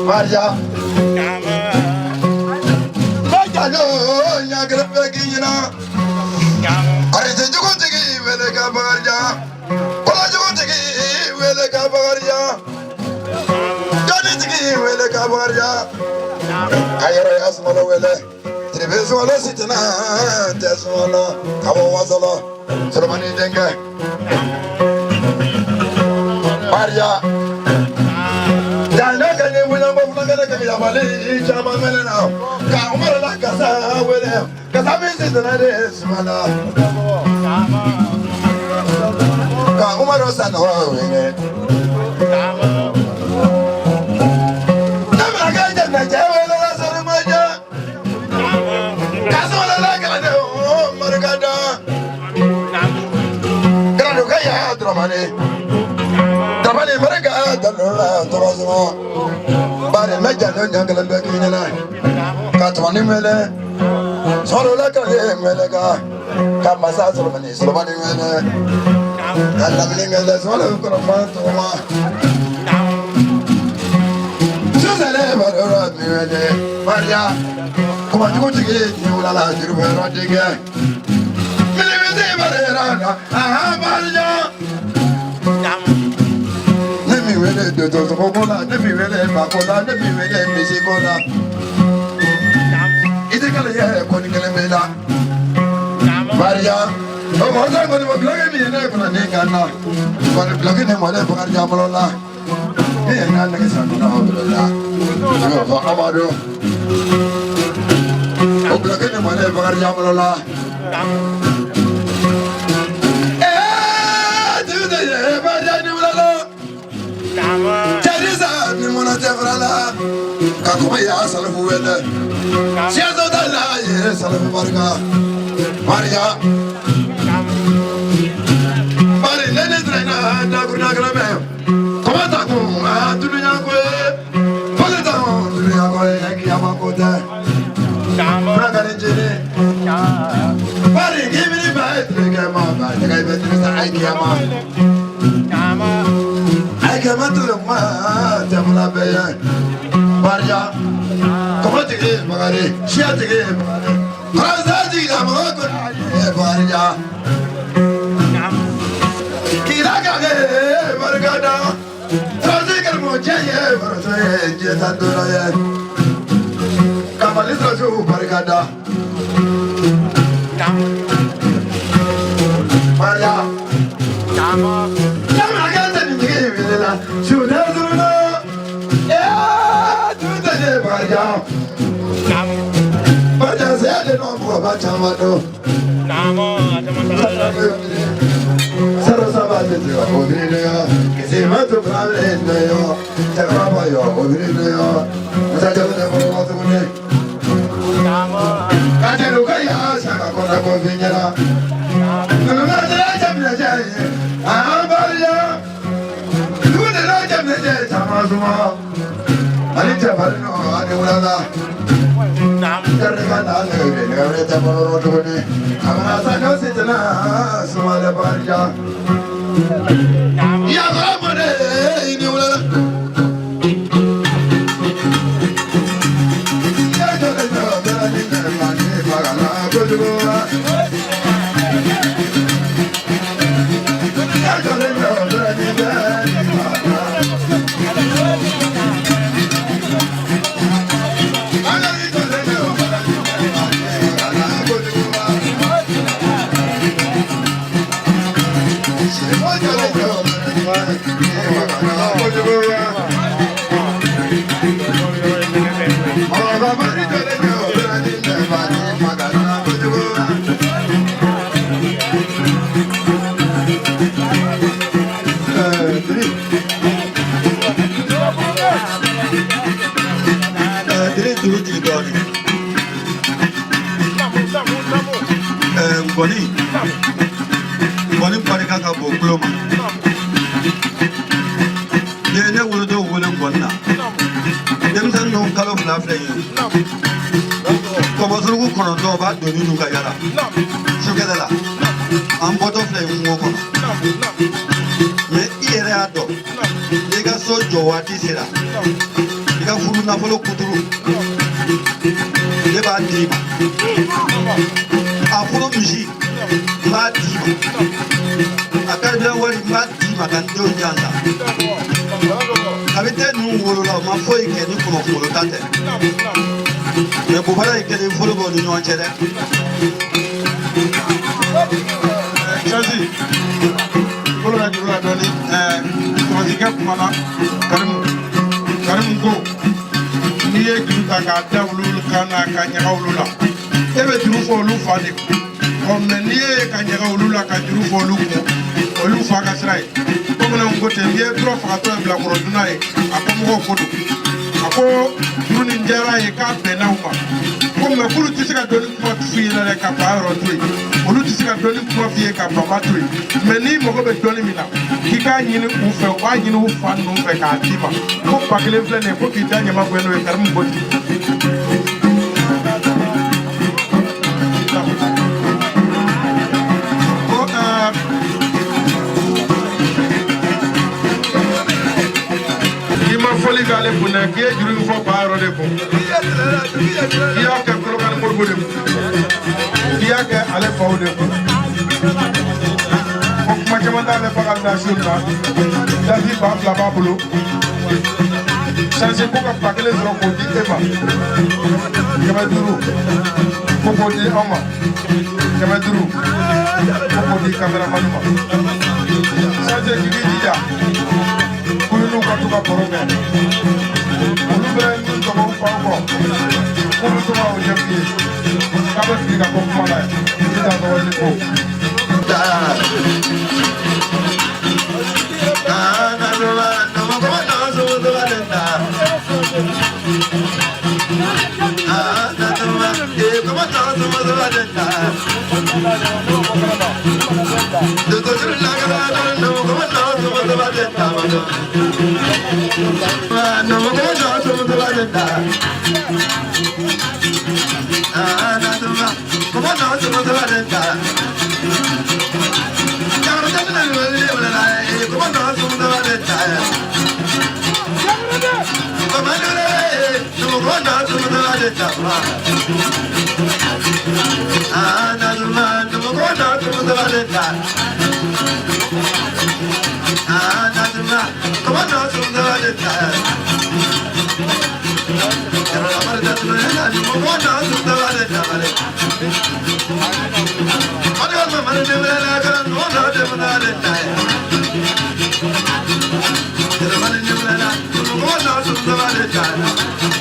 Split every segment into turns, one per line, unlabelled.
Maria. Hello, Yagrabagina. I said, you want to give with a cabaria. What are you going to give with a cabaria? Don't need to give with a cabaria. I asked Mother Trivesola Sitina, Tessola, Kawazala, Solomani Denga. Maria. Tabani Marga, Torozo, Bari Majan, Yangal Bakina, Katwani Mele, Solaka Melega, Kamasa Solomani, Solomani Mele, and Lamining as well as Korofantoma. Susan Maria, come on, you want to get you, Lala, you were not again. Maria. Let me really do those Mogola, let me really Macola, let me really Misicola. It's a Galia, Conicalamela. Maria, oh, what's I going to plug me in there for a Nicana? For the plug in him, whatever Jamalola. Hey, not like a son of Amado. Oh, plug in him, whatever Jamalola. Teresa, Nimona Tevrala, Kakumaya, Salafuela, Siazodala, Salamarga, Maria, Marilene Trena, Nagunagrame, Komataku, Tuliakwe, Poleton, Tuliakwe, Yamakota, Praganjini, Mari, give me the bite, the guy better, I I came to the Tamala Bay, Maria, come on to give Magari, she had to give Razadi, Maria, Kiraka, Margada, Trazical Mojaya, Jetandura, Camalito, Margada, Maria, shoot out the yeah, do the day, Maria. But I said, I don't know about Chamado. Sarasabati, Ovidia, Kizimato Pravedio, Tarabayo, Ovidio, Saturday, Kajalukaya, Sakakona Covinera. No matter what I'm Tamazuma, Anita Parino, Anula, Namkarana, Amasa Sitana, Sumala Barja, Yamamade, Nula. Boni Parikaka Bogloma. They never do William Bonna. Them don't know color of laughing. Kobosu Konoto about the new Kayara. Sugala. I'm butterfly Moko. Me Iriado. They got so Joati Sera.
ka furu nafolo kuturu ne b'a d'i ma a furu misi n b'a d'i ma a carburant wari n b'a d'i ma ka n denw jansa kabini den ninnu wolola o ma foyi kɛ ni kɔnɔ ta tɛ mais bobara ye kelen fɔlɔ b'o ni ɲɔgɔn cɛ dɛ.
Chazi, fɔlɔ la juru la dɔɔni sɔrɔsikɛ kumana Karimu ko n'i ye juru ta k'a da olu kan na ka ɲaga olu la e bɛ juru fɔ olu fa de kun mais n'i ye ka ɲaga olu la ka juru fɔ olu kun olu fa ka sira ye bamananw ko ten n'i ye dɔrɔn fagatɔ ye bilakɔrɔ dunan ye a ko mɔgɔw ko don a ko juru nin diyara ye k'a bɛnna u ma ko mais k'olu tɛ se ka dɔnni kuma f'i ɲɛna dɛ ka fa yɔrɔ to yen olu tɛ se ka dɔnni kuma f'i ye ka baba to yen mais n'i mago bɛ dɔnni min na k'i k'a ɲini u fɛ u b'a ɲini u fa ninnu fɛ k'a d'i ma ko ba kelen filɛ nin ye ko k'i da ɲama bɔ n'o ye Karimu ko ten. Foli k'ale kun dɛ k'i ye juru in fɔ ba yɔrɔ de kun k'i y'a kɛ Kolokani Moribo de kun k'i y'a kɛ ale faw de kun ko kuma caman t'ale fa ka da su la dasi ba fila b'a bolo sansi ko ka ba kelen sɔrɔ k'o di e ma 500 ko k'o di anw ma 500 ko k'o di caméraman ma sansi k'i k'i jija n'u ka to ka baro kɛ olu bɛ min tɔgɔ faw kɔ k'olu to ka o ɲɛf'i ye k'a bɛ sigi ka bɔ kuma la sisan tɔgɔ ni ko.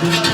Come on,